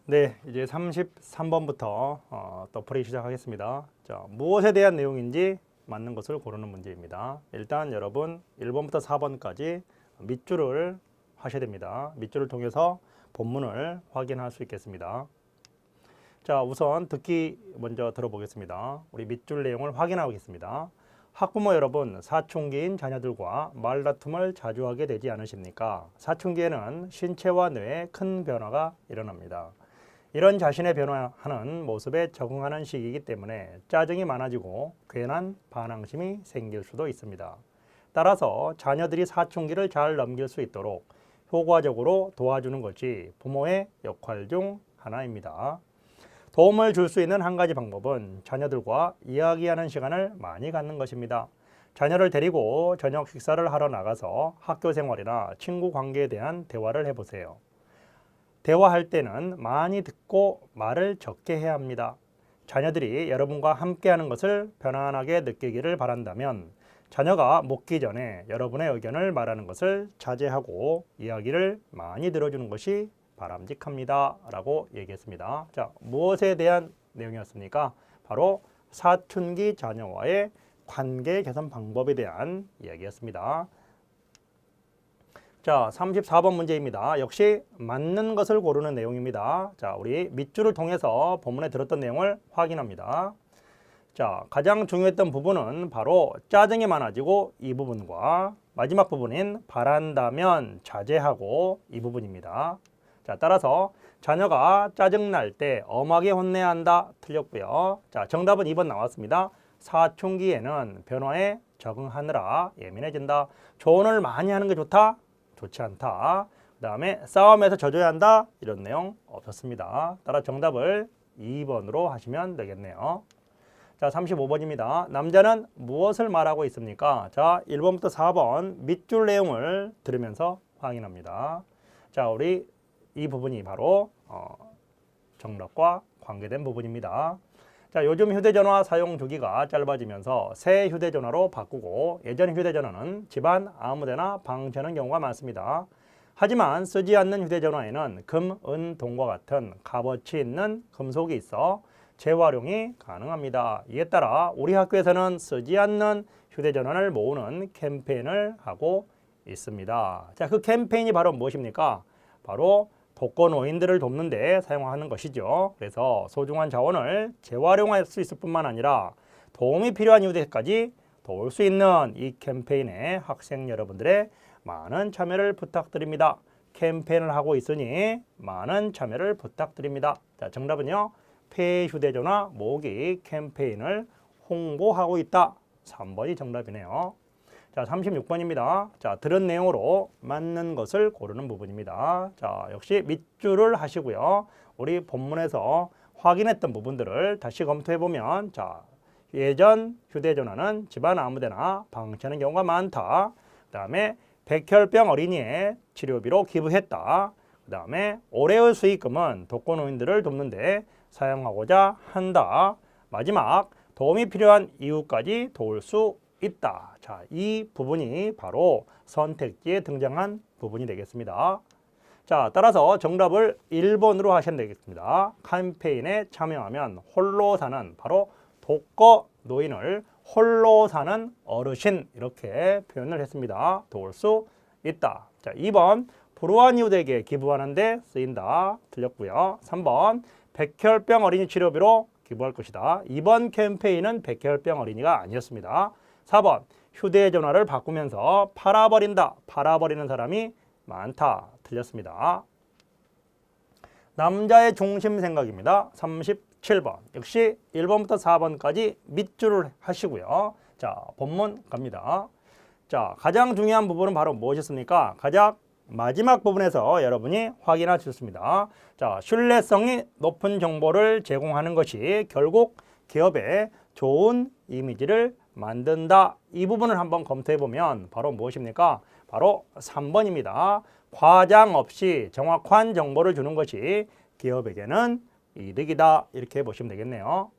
네, 이제 33번부터 또 풀이 시작하겠습니다. 자, 무엇에 대한 내용인지 맞는 것을 고르는 문제입니다. 일단 여러분 1번부터 4번까지 밑줄을 하셔야 됩니다. 밑줄을 통해서 본문을 확인할 수 있겠습니다. 자, 우선 듣기 먼저 들어보겠습니다. 우리 밑줄 내용을 확인하겠습니다. 학부모 여러분, 사춘기인 자녀들과 말다툼을 자주 하게 되지 않으십니까? 사춘기에는 신체와 뇌에 큰 변화가 일어납니다. 이런 자신의 변화하는 모습에 적응하는 시기이기 때문에 짜증이 많아지고 괜한 반항심이 생길 수도 있습니다. 따라서 자녀들이 사춘기를 잘 넘길 수 있도록 효과적으로 도와주는 것이 부모의 역할 중 하나입니다. 도움을 줄 수 있는 한 가지 방법은 자녀들과 이야기하는 시간을 많이 갖는 것입니다. 자녀를 데리고 저녁 식사를 하러 나가서 학교 생활이나 친구 관계에 대한 대화를 해보세요. 대화할 때는 많이 듣고 말을 적게 해야 합니다. 자녀들이 여러분과 함께하는 것을 편안하게 느끼기를 바란다면 자녀가 묻기 전에 여러분의 의견을 말하는 것을 자제하고 이야기를 많이 들어주는 것이 바람직합니다. 라고 얘기했습니다. 자, 무엇에 대한 내용이었습니까? 바로 사춘기 자녀와의 관계 개선 방법에 대한 이야기였습니다. 자, 34번 문제입니다. 역시 맞는 것을 고르는 내용입니다. 자, 우리 밑줄을 통해서 본문에 들었던 내용을 확인합니다. 자, 가장 중요했던 부분은 바로 짜증이 많아지고 이 부분과 마지막 부분인 바란다면 자제하고 이 부분입니다. 자, 따라서 자녀가 짜증날 때 엄하게 혼내야 한다. 틀렸고요. 자, 정답은 2번 나왔습니다. 사춘기에는 변화에 적응하느라 예민해진다. 조언을 많이 하는 게 좋다. 좋지 않다. 그 다음에 싸움에서 져줘야 한다. 이런 내용 없었습니다. 따라 정답을 2번으로 하시면 되겠네요. 자, 35번입니다. 남자는 무엇을 말하고 있습니까? 자, 1번부터 4번 밑줄 내용을 들으면서 확인합니다. 자, 우리 이 부분이 바로 정답과 관계된 부분입니다. 자, 요즘 휴대전화 사용 주기가 짧아지면서 새 휴대전화로 바꾸고 예전 휴대전화는 집안 아무데나 방치하는 경우가 많습니다. 하지만 쓰지 않는 휴대전화에는 금, 은, 동과 같은 값어치 있는 금속이 있어 재활용이 가능합니다. 이에 따라 우리 학교에서는 쓰지 않는 휴대전화를 모으는 캠페인을 하고 있습니다. 자, 그 캠페인이 바로 무엇입니까? 바로 독거노인들을 돕는 데 사용하는 것이죠. 그래서 소중한 자원을 재활용할 수 있을 뿐만 아니라 도움이 필요한 이웃에게까지 도울 수 있는 이 캠페인에 학생 여러분들의 많은 참여를 부탁드립니다. 캠페인을 하고 있으니 많은 참여를 부탁드립니다. 자, 정답은요. 폐 휴대전화 모으기 캠페인을 홍보하고 있다. 3번이 정답이네요. 자, 36번입니다. 자, 들은 내용으로 맞는 것을 고르는 부분입니다. 자, 역시 밑줄을 하시고요. 우리 본문에서 확인했던 부분들을 다시 검토해보면, 자, 예전 휴대전화는 집안 아무데나 방치하는 경우가 많다. 그 다음에 백혈병 어린이의 치료비로 기부했다. 그 다음에 올해의 수익금은 독거노인들을 돕는 데 사용하고자 한다. 마지막, 도움이 필요한 이웃까지 도울 수 있다. 자, 이 부분이 바로 선택지에 등장한 부분이 되겠습니다. 자, 따라서 정답을 1번으로 하시면 되겠습니다. 캠페인에 참여하면 홀로 사는 바로 독거노인을 홀로 사는 어르신 이렇게 표현을 했습니다. 도울 수 있다. 자, 2번 불우한 이웃에게 기부하는 데 쓰인다. 틀렸고요. 3번 백혈병 어린이 치료비로 기부할 것이다. 2번 캠페인은 백혈병 어린이가 아니었습니다. 4번 휴대전화를 바꾸면서 팔아버린다. 팔아버리는 사람이 많다. 틀렸습니다. 남자의 중심 생각입니다. 37번. 역시 1번부터 4번까지 밑줄을 하시고요. 자, 본문 갑니다. 자, 가장 중요한 부분은 바로 무엇이었습니까? 가장 마지막 부분에서 여러분이 확인할 수 있습니다. 자, 신뢰성이 높은 정보를 제공하는 것이 결국 기업에 좋은 이미지를 만든다. 이 부분을 한번 검토해 보면 바로 무엇입니까? 바로 3번입니다. 과장 없이 정확한 정보를 주는 것이 기업에게는 이득이다. 이렇게 보시면 되겠네요.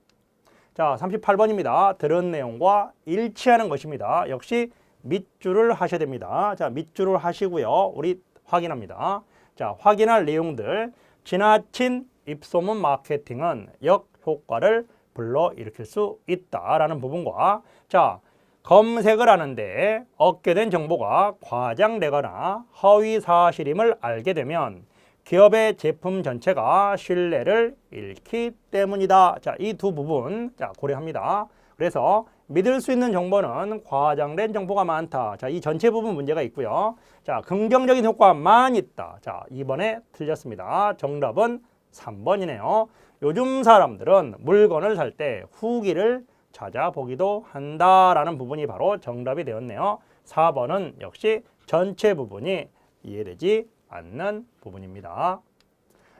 자, 38번입니다. 들은 내용과 일치하는 것입니다. 역시 밑줄을 하셔야 됩니다. 자, 밑줄을 하시고요. 우리 확인합니다. 자, 확인할 내용들. 지나친 입소문 마케팅은 역효과를 불러일으킬 수 있다라는 부분과 자, 검색을 하는데 얻게 된 정보가 과장되거나 허위 사실임을 알게 되면 기업의 제품 전체가 신뢰를 잃기 때문이다. 자, 이 두 부분 자, 고려합니다. 그래서 믿을 수 있는 정보는 과장된 정보가 많다. 자, 이 전체 부분 문제가 있고요. 자, 긍정적인 효과만 있다. 자, 2번에 틀렸습니다. 정답은 3번이네요. 요즘 사람들은 물건을 살 때 후기를 찾아보기도 한다라는 부분이 바로 정답이 되었네요. 4번은 역시 전체 부분이 이해되지 않는 부분입니다.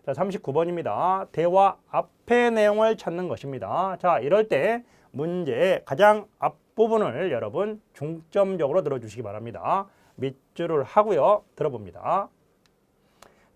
자, 39번입니다. 대화 앞의 내용을 찾는 것입니다. 자, 이럴 때 문제의 가장 앞부분을 여러분 중점적으로 들어주시기 바랍니다. 밑줄을 하고요. 들어봅니다.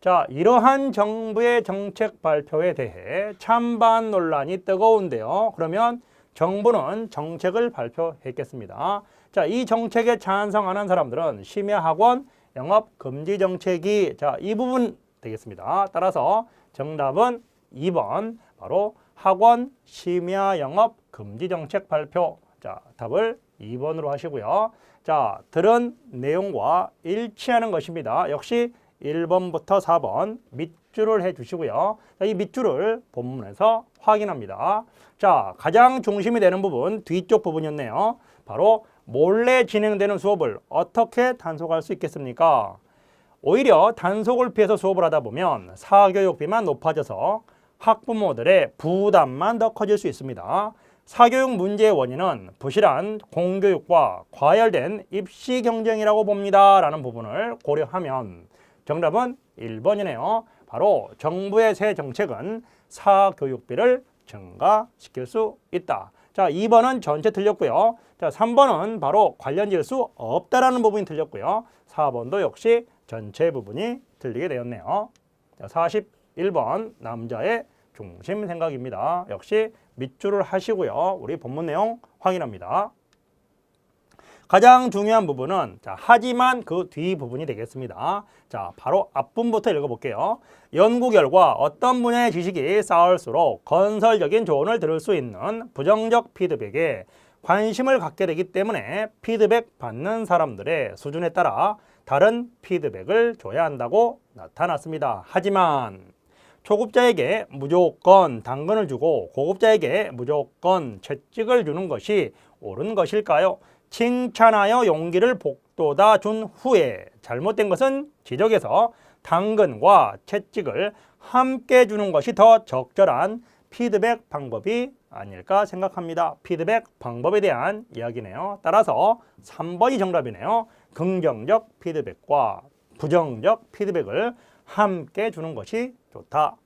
자, 이러한 정부의 정책 발표에 대해 찬반 논란이 뜨거운데요. 그러면 정부는 정책을 발표했겠습니다. 자, 이 정책에 찬성하는 사람들은 심야학원 영업 금지 정책이 자, 이 부분 되겠습니다. 따라서 정답은 2번 바로 학원 심야 영업 금지 정책 발표. 자, 답을 2번으로 하시고요. 자, 들은 내용과 일치하는 것입니다. 역시 1번부터 4번 밑줄을 해주시고요. 자, 이 밑줄을 본문에서 확인합니다. 자, 가장 중심이 되는 부분 뒤쪽 부분이었네요. 바로 몰래 진행되는 수업을 어떻게 단속할 수 있겠습니까? 오히려 단속을 피해서 수업을 하다 보면 사교육비만 높아져서 학부모들의 부담만 더 커질 수 있습니다. 사교육 문제의 원인은 부실한 공교육과 과열된 입시 경쟁이라고 봅니다. 라는 부분을 고려하면 정답은 1번이네요. 바로 정부의 새 정책은 사교육비를 증가시킬 수 있다. 자, 2번은 전체 틀렸고요. 자, 3번은 바로 관련 지을 수 없다라는 부분이 틀렸고요. 4번도 역시 전체 부분이 틀리게 되었네요. 자, 41번 남자의 중심 생각입니다. 역시 밑줄을 하시고요. 우리 본문 내용 확인합니다. 가장 중요한 부분은 자, 하지만 그 뒤 부분이 되겠습니다. 자, 바로 앞부분부터 읽어볼게요. 연구 결과 어떤 분야의 지식이 쌓을수록 건설적인 조언을 들을 수 있는 부정적 피드백에 관심을 갖게 되기 때문에 피드백 받는 사람들의 수준에 따라 다른 피드백을 줘야 한다고 나타났습니다. 하지만 초급자에게 무조건 당근을 주고 고급자에게 무조건 채찍을 주는 것이 옳은 것일까요? 칭찬하여 용기를 복돋아 준 후에 잘못된 것은 지적해서 당근과 채찍을 함께 주는 것이 더 적절한 피드백 방법이 아닐까 생각합니다. 피드백 방법에 대한 이야기네요. 따라서 3번이 정답이네요. 긍정적 피드백과 부정적 피드백을 함께 주는 것이 좋다.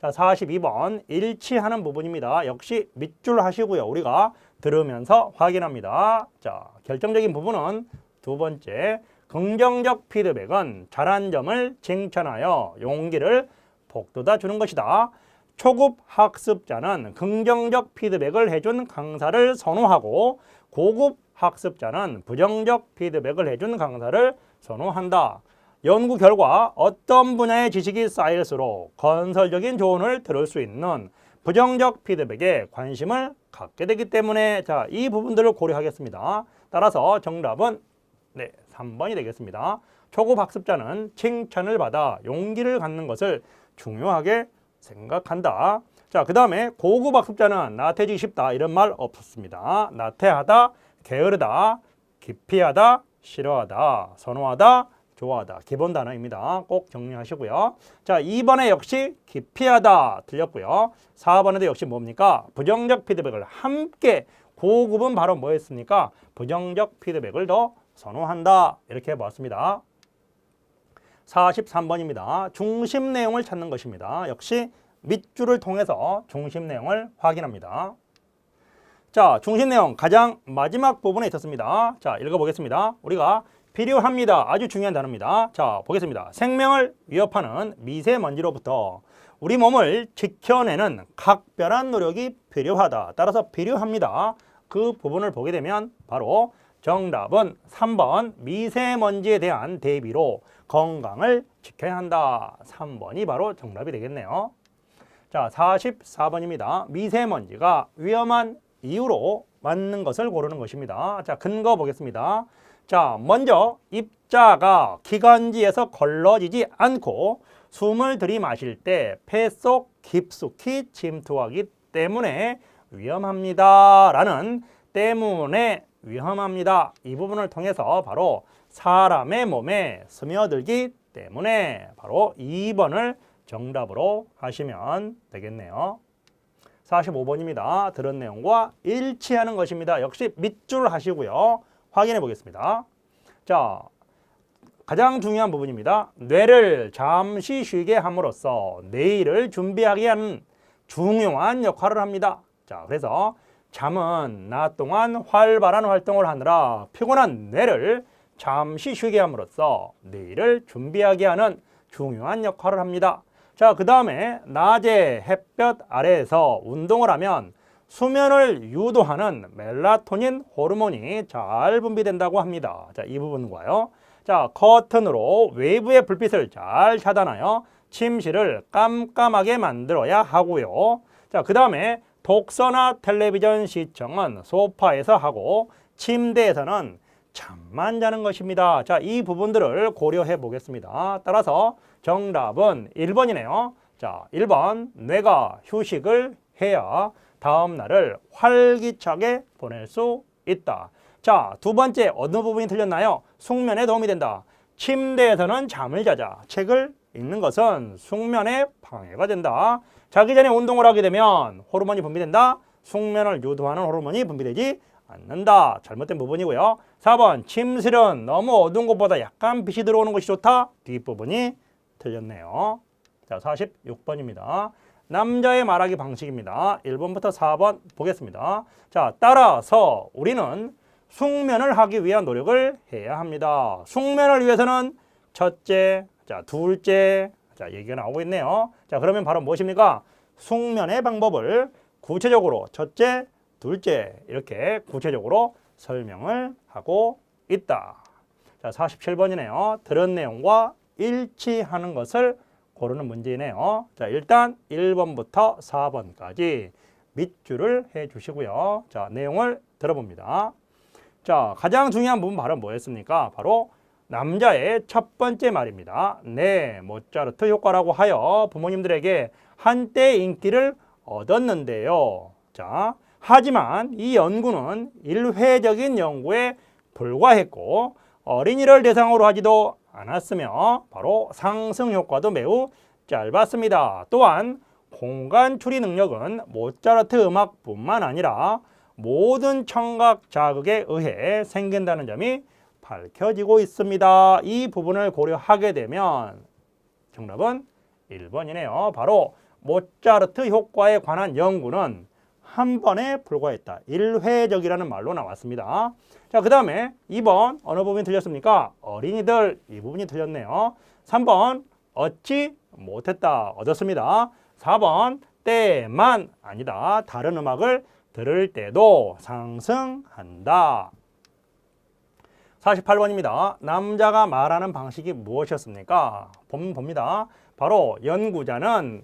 자, 42번 일치하는 부분입니다. 역시 밑줄 하시고요. 우리가 들으면서 확인합니다. 자, 결정적인 부분은 두 번째, 긍정적 피드백은 잘한 점을 칭찬하여 용기를 복돋아 주는 것이다. 초급 학습자는 긍정적 피드백을 해준 강사를 선호하고 고급 학습자는 부정적 피드백을 해준 강사를 선호한다. 연구 결과 어떤 분야의 지식이 쌓일수록 건설적인 조언을 들을 수 있는 부정적 피드백에 관심을 갖게 되기 때문에 자, 이 부분들을 고려하겠습니다. 따라서 정답은 3번이 되겠습니다. 초급 학습자는 칭찬을 받아 용기를 갖는 것을 중요하게 생각한다. 자, 그 다음에 고급 학습자는 나태해지기 쉽다. 이런 말 없었습니다. 나태하다, 게으르다, 기피하다, 싫어하다, 선호하다, 좋아하다. 기본 단어입니다. 꼭 정리하시고요. 자, 2번에 역시 기피하다 틀렸고요. 4번에도 역시 뭡니까? 부정적 피드백을 함께 고급은 바로 뭐였습니까? 부정적 피드백을 더 선호한다. 이렇게 해봤습니다. 43번입니다. 중심 내용을 찾는 것입니다. 역시 밑줄을 통해서 중심 내용을 확인합니다. 자, 중심 내용 가장 마지막 부분에 있었습니다. 자, 읽어보겠습니다. 우리가 필요합니다. 아주 중요한 단어입니다. 자, 보겠습니다. 생명을 위협하는 미세먼지로부터 우리 몸을 지켜내는 각별한 노력이 필요하다. 따라서 필요합니다. 그 부분을 보게 되면 바로 정답은 3번 미세먼지에 대한 대비로 건강을 지켜야 한다. 3번이 바로 정답이 되겠네요. 자, 44번입니다. 미세먼지가 위험한 이유로 맞는 것을 고르는 것입니다. 자, 근거 보겠습니다. 자, 먼저 입자가 기관지에서 걸러지지 않고 숨을 들이마실 때 폐 속 깊숙이 침투하기 때문에 위험합니다. 라는 때문에 위험합니다. 이 부분을 통해서 바로 사람의 몸에 스며들기 때문에 바로 2번을 정답으로 하시면 되겠네요. 45번입니다. 들은 내용과 일치하는 것입니다. 역시 밑줄 하시고요. 확인해 보겠습니다. 자, 가장 중요한 부분입니다. 뇌를 잠시 쉬게 함으로써 내일을 준비하게 하는 중요한 역할을 합니다. 자, 그래서 잠은 낮 동안 활발한 활동을 하느라 피곤한 뇌를 잠시 쉬게 함으로써 내일을 준비하게 하는 중요한 역할을 합니다. 자, 그 다음에 낮에 햇볕 아래에서 운동을 하면 수면을 유도하는 멜라토닌 호르몬이 잘 분비된다고 합니다. 자, 이 부분과요. 자, 커튼으로 외부의 불빛을 잘 차단하여 침실을 깜깜하게 만들어야 하고요. 자, 그 다음에 독서나 텔레비전 시청은 소파에서 하고 침대에서는 잠만 자는 것입니다. 자, 이 부분들을 고려해 보겠습니다. 따라서 정답은 1번이네요. 자, 1번 뇌가 휴식을 해야 다음 날을 활기차게 보낼 수 있다. 자, 두 번째 어느 부분이 틀렸나요? 숙면에 도움이 된다. 침대에서는 잠을 자자. 책을 읽는 것은 숙면에 방해가 된다. 자기 전에 운동을 하게 되면 호르몬이 분비된다. 숙면을 유도하는 호르몬이 분비되지 않는다. 잘못된 부분이고요. 4번 침실은 너무 어두운 것보다 약간 빛이 들어오는 것이 좋다. 뒷부분이 틀렸네요. 자, 46번입니다. 남자의 말하기 방식입니다. 1번부터 4번 보겠습니다. 자, 따라서 우리는 숙면을 하기 위한 노력을 해야 합니다. 숙면을 위해서는 첫째, 자, 둘째, 자, 얘기가 나오고 있네요. 자, 그러면 바로 무엇입니까? 숙면의 방법을 구체적으로 첫째, 둘째 이렇게 구체적으로 설명을 하고 있다. 자, 47번이네요. 들은 내용과 일치하는 것을 고르는 문제이네요. 자, 일단 1번부터 4번까지 밑줄을 해 주시고요. 자, 내용을 들어봅니다. 자, 가장 중요한 부분 바로 뭐였습니까? 바로 남자의 첫 번째 말입니다. 네, 모차르트 효과라고 하여 부모님들에게 한때 인기를 얻었는데요. 자, 하지만 이 연구는 일회적인 연구에 불과했고 어린이를 대상으로 하지도 않았으며 바로 상승 효과도 매우 짧았습니다. 또한 공간 추리 능력은 모차르트 음악뿐만 아니라 모든 청각 자극에 의해 생긴다는 점이 밝혀지고 있습니다. 이 부분을 고려하게 되면 정답은 1번이네요. 바로 모차르트 효과에 관한 연구는 한 번에 불과했다. 일회적이라는 말로 나왔습니다. 자, 그 다음에 2번 어느 부분이 틀렸습니까? 어린이들 이 부분이 틀렸네요. 3번 얻지 못했다. 얻었습니다. 4번 때만 아니다. 다른 음악을 들을 때도 상승한다. 48번입니다. 남자가 말하는 방식이 무엇이었습니까? 봅니다. 바로 연구자는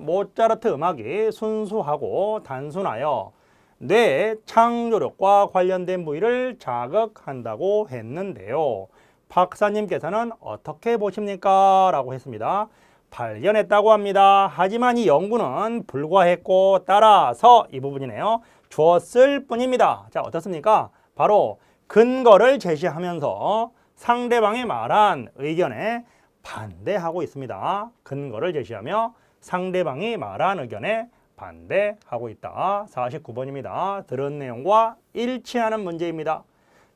모차르트 음악이 순수하고 단순하여 뇌의 창조력과 관련된 부위를 자극한다고 했는데요. 박사님께서는 어떻게 보십니까? 라고 했습니다. 발견했다고 합니다. 하지만 이 연구는 불과했고 따라서 이 부분이네요. 주었을 뿐입니다. 자, 어떻습니까? 바로 근거를 제시하면서 상대방이 말한 의견에 반대하고 있습니다. 근거를 제시하며 상대방이 말한 의견에 반대하고 있다. 49번입니다. 들은 내용과 일치하는 문제입니다.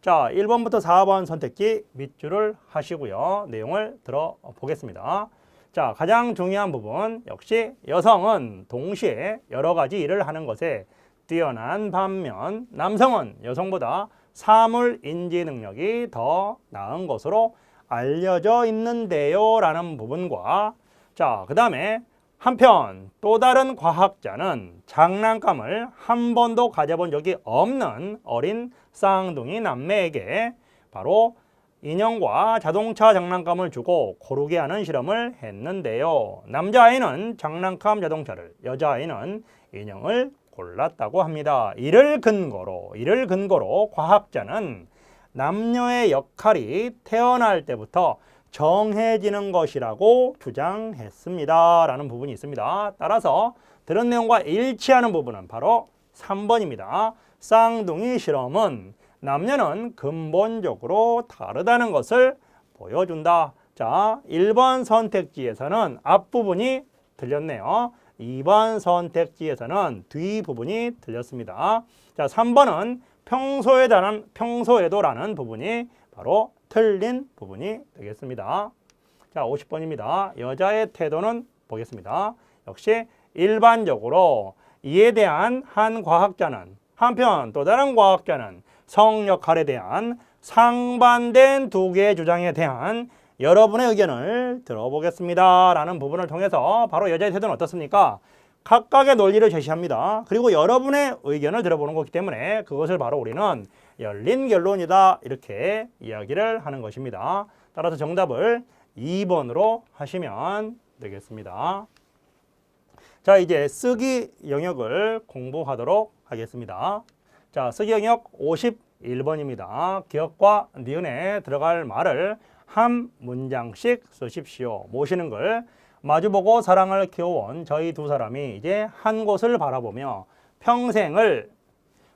자, 1번부터 4번 선택지 밑줄을 하시고요. 내용을 들어보겠습니다. 자, 가장 중요한 부분 역시 여성은 동시에 여러 가지 일을 하는 것에 뛰어난 반면 남성은 여성보다 사물 인지 능력이 더 나은 것으로 알려져 있는데요 라는 부분과 자, 그 다음에 한편 또 다른 과학자는 장난감을 한 번도 가져본 적이 없는 어린 쌍둥이 남매에게 바로 인형과 자동차 장난감을 주고 고르게 하는 실험을 했는데요. 남자아이는 장난감 자동차를, 여자아이는 인형을 골랐다고 합니다. 이를 근거로 과학자는 남녀의 역할이 태어날 때부터 정해지는 것이라고 주장했습니다. 라는 부분이 있습니다. 따라서 들은 내용과 일치하는 부분은 바로 3번입니다. 쌍둥이 실험은 남녀는 근본적으로 다르다는 것을 보여준다. 자, 1번 선택지에서는 앞부분이 틀렸네요. 2번 선택지에서는 뒷부분이 틀렸습니다. 자, 3번은 평소에도라는 부분이 바로 틀린 부분이 되겠습니다. 자, 50번입니다. 여자의 태도는 보겠습니다. 역시 일반적으로 이에 대한 한 과학자는, 한편 또 다른 과학자는 성 역할에 대한 상반된 두 개의 주장에 대한 여러분의 의견을 들어보겠습니다. 라는 부분을 통해서 바로 여자의 태도는 어떻습니까? 각각의 논리를 제시합니다. 그리고 여러분의 의견을 들어보는 거기 때문에 그것을 바로 우리는 열린 결론이다. 이렇게 이야기를 하는 것입니다. 따라서 정답을 2번으로 하시면 되겠습니다. 자, 이제 쓰기 영역을 공부하도록 하겠습니다. 자, 쓰기 영역 51번입니다. 기억과 니은에 들어갈 말을 한 문장씩 쓰십시오. 모시는 걸 마주보고 사랑을 키워온 저희 두 사람이 이제 한 곳을 바라보며 평생을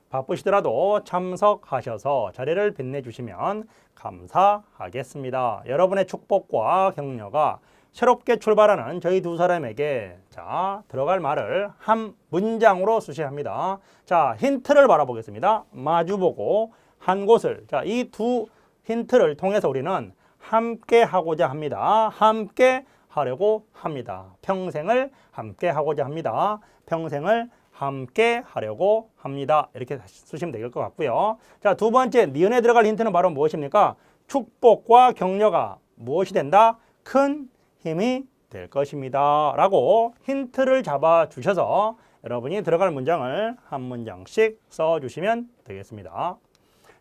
바쁘시더라도 참석하셔서 자리를 빛내주시면 감사하겠습니다. 여러분의 축복과 격려가 새롭게 출발하는 저희 두 사람에게 자, 들어갈 말을 한 문장으로 쓰셔야 합니다. 자, 힌트를 바라보겠습니다. 마주보고 한 곳을. 자, 이 두 힌트를 통해서 우리는 함께 하고자 합니다. 함께 하려고 합니다. 평생을 함께 하고자 합니다. 평생을 함께 하려고 합니다. 이렇게 쓰시면 될 것 같고요. 자, 두 번째 니은에 들어갈 힌트는 바로 무엇입니까? 축복과 격려가 무엇이 된다? 큰 힘이 될 것입니다. 라고 힌트를 잡아 주셔서 여러분이 들어갈 문장을 한 문장씩 써주시면 되겠습니다.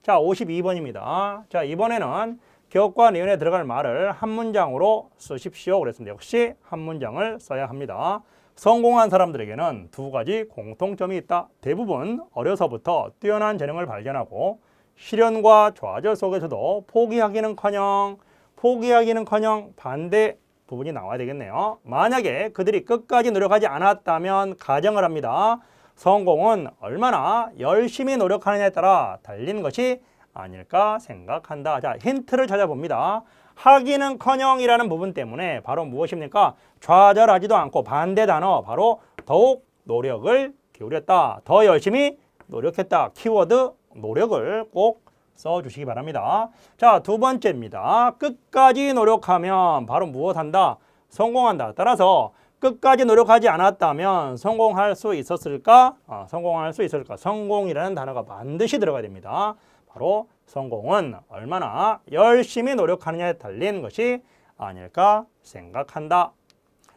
자, 52번입니다. 자, 이번에는 기억과 니은에 들어갈 말을 한 문장으로 쓰십시오. 그랬습니다. 역시 한 문장을 써야 합니다. 성공한 사람들에게는 두 가지 공통점이 있다. 대부분 어려서부터 뛰어난 재능을 발견하고 시련과 좌절 속에서도 포기하기는커녕 반대 부분이 나와야 되겠네요. 만약에 그들이 끝까지 노력하지 않았다면 가정을 합니다. 성공은 얼마나 열심히 노력하느냐에 따라 달린 것이 아닐까 생각한다. 자, 힌트를 찾아봅니다. 하기는커녕이라는 부분 때문에 바로 무엇입니까? 좌절하지도 않고 반대 단어 바로 더욱 노력을 기울였다. 더 열심히 노력했다. 키워드 노력을 꼭 써주시기 바랍니다. 자, 두 번째입니다. 끝까지 노력하면 바로 무엇한다? 성공한다. 따라서 끝까지 노력하지 않았다면 성공할 수 있었을까? 성공할 수 있을까? 성공이라는 단어가 반드시 들어가야 됩니다. 바로 성공은 얼마나 열심히 노력하느냐에 달린 것이 아닐까 생각한다.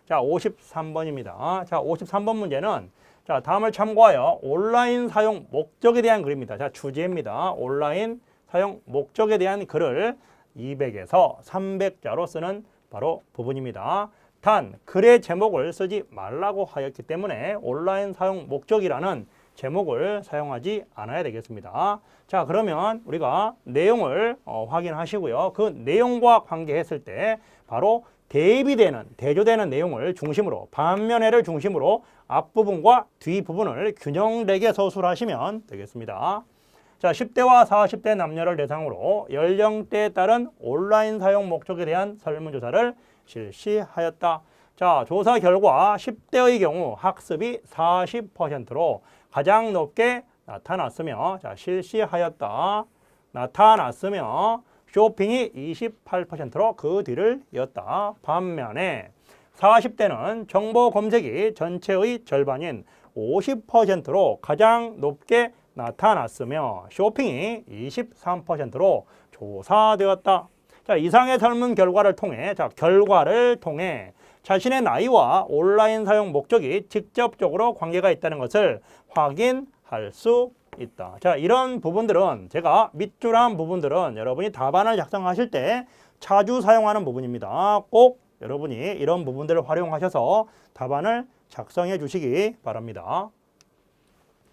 자, 53번입니다. 자, 53번 문제는 자, 다음을 참고하여 온라인 사용 목적에 대한 글입니다. 자, 주제입니다. 온라인 사용 목적에 대한 글을 200에서 300자로 쓰는 바로 부분입니다. 단, 글의 제목을 쓰지 말라고 하였기 때문에 온라인 사용 목적이라는 제목을 사용하지 않아야 되겠습니다. 자, 그러면 우리가 내용을 확인하시고요. 그 내용과 관계했을 때 바로 대조되는 내용을 중심으로 반면에를 중심으로 앞부분과 뒷부분을 균형되게 서술하시면 되겠습니다. 자, 10대와 40대 남녀를 대상으로 연령대에 따른 온라인 사용 목적에 대한 설문조사를 실시하였다. 자, 조사 결과 10대의 경우 학습이 40%로 가장 높게 나타났으며 자, 실시하였다. 나타났으며 쇼핑이 28%로 그 뒤를 이었다. 반면에 40대는 정보 검색이 전체의 절반인 50%로 가장 높게 나타났으며 쇼핑이 23%로 조사되었다. 자, 이상의 설문 결과를 통해 자신의 나이와 온라인 사용 목적이 직접적으로 관계가 있다는 것을 확인할 수 있다. 자, 이런 부분들은 제가 밑줄한 부분들은 여러분이 답안을 작성하실 때 자주 사용하는 부분입니다. 꼭 여러분이 이런 부분들을 활용하셔서 답안을 작성해 주시기 바랍니다.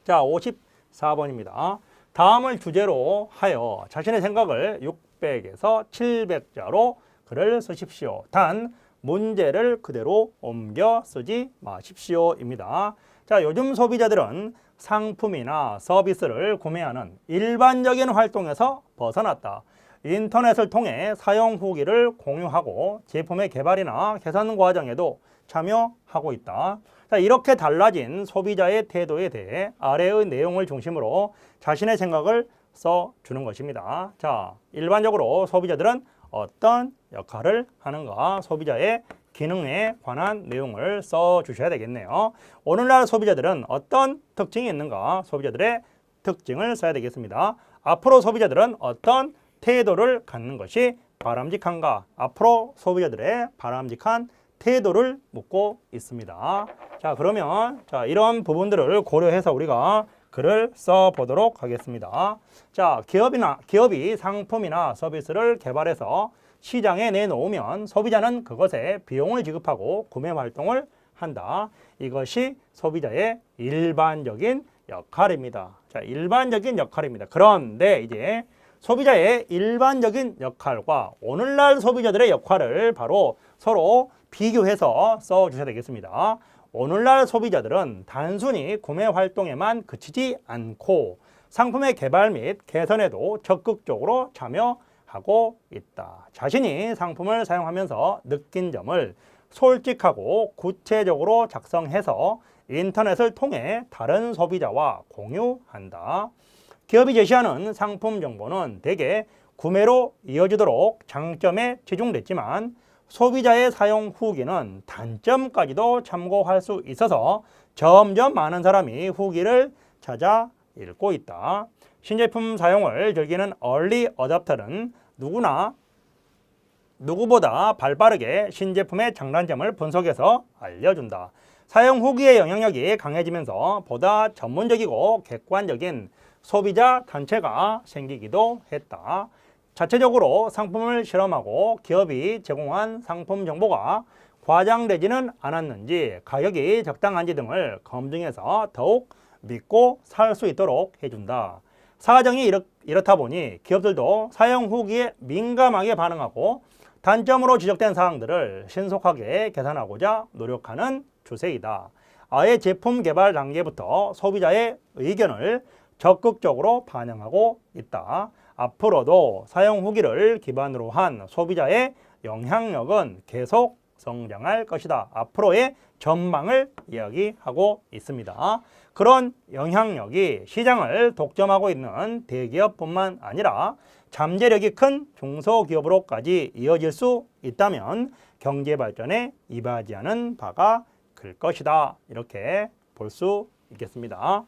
자, 54번입니다. 다음을 주제로 하여 자신의 생각을 600에서 700자로 글을 쓰십시오. 단 문제를 그대로 옮겨 쓰지 마십시오입니다. 자, 요즘 소비자들은 상품이나 서비스를 구매하는 일반적인 활동에서 벗어났다. 인터넷을 통해 사용 후기를 공유하고 제품의 개발이나 개선 과정에도 참여하고 있다. 자, 이렇게 달라진 소비자의 태도에 대해 아래의 내용을 중심으로 자신의 생각을 써주는 것입니다. 자, 일반적으로 소비자들은 어떤 역할을 하는가, 소비자의 기능에 관한 내용을 써주셔야 되겠네요. 오늘날 소비자들은 어떤 특징이 있는가, 소비자들의 특징을 써야 되겠습니다. 앞으로 소비자들은 어떤 태도를 갖는 것이 바람직한가, 앞으로 소비자들의 바람직한 태도를 묻고 있습니다. 자, 그러면 이런 부분들을 고려해서 우리가 글을 써보도록 하겠습니다. 자, 기업이 상품이나 서비스를 개발해서 시장에 내놓으면 소비자는 그것에 비용을 지급하고 구매 활동을 한다. 이것이 소비자의 일반적인 역할입니다. 자, 일반적인 역할입니다. 그런데 이제 소비자의 일반적인 역할과 오늘날 소비자들의 역할을 바로 서로 비교해서 써주셔야 되겠습니다. 오늘날 소비자들은 단순히 구매 활동에만 그치지 않고 상품의 개발 및 개선에도 적극적으로 참여하고 있다. 자신이 상품을 사용하면서 느낀 점을 솔직하고 구체적으로 작성해서 인터넷을 통해 다른 소비자와 공유한다. 기업이 제시하는 상품 정보는 대개 구매로 이어지도록 장점에 치중됐지만 소비자의 사용 후기는 단점까지도 참고할 수 있어서 점점 많은 사람이 후기를 찾아 읽고 있다. 신제품 사용을 즐기는 얼리 어댑터는 누구보다 발빠르게 신제품의 장단점을 분석해서 알려준다. 사용 후기의 영향력이 강해지면서 보다 전문적이고 객관적인 소비자 단체가 생기기도 했다. 자체적으로 상품을 실험하고 기업이 제공한 상품 정보가 과장되지는 않았는지, 가격이 적당한지 등을 검증해서 더욱 믿고 살 수 있도록 해준다. 사정이 이렇다 보니 기업들도 사용 후기에 민감하게 반응하고 단점으로 지적된 사항들을 신속하게 개선하고자 노력하는 추세이다. 아예 제품 개발 단계부터 소비자의 의견을 적극적으로 반영하고 있다. 앞으로도 사용 후기를 기반으로 한 소비자의 영향력은 계속 성장할 것이다. 앞으로의 전망을 이야기하고 있습니다. 그런 영향력이 시장을 독점하고 있는 대기업뿐만 아니라 잠재력이 큰 중소기업으로까지 이어질 수 있다면 경제 발전에 이바지하는 바가 클 것이다. 이렇게 볼 수 있겠습니다.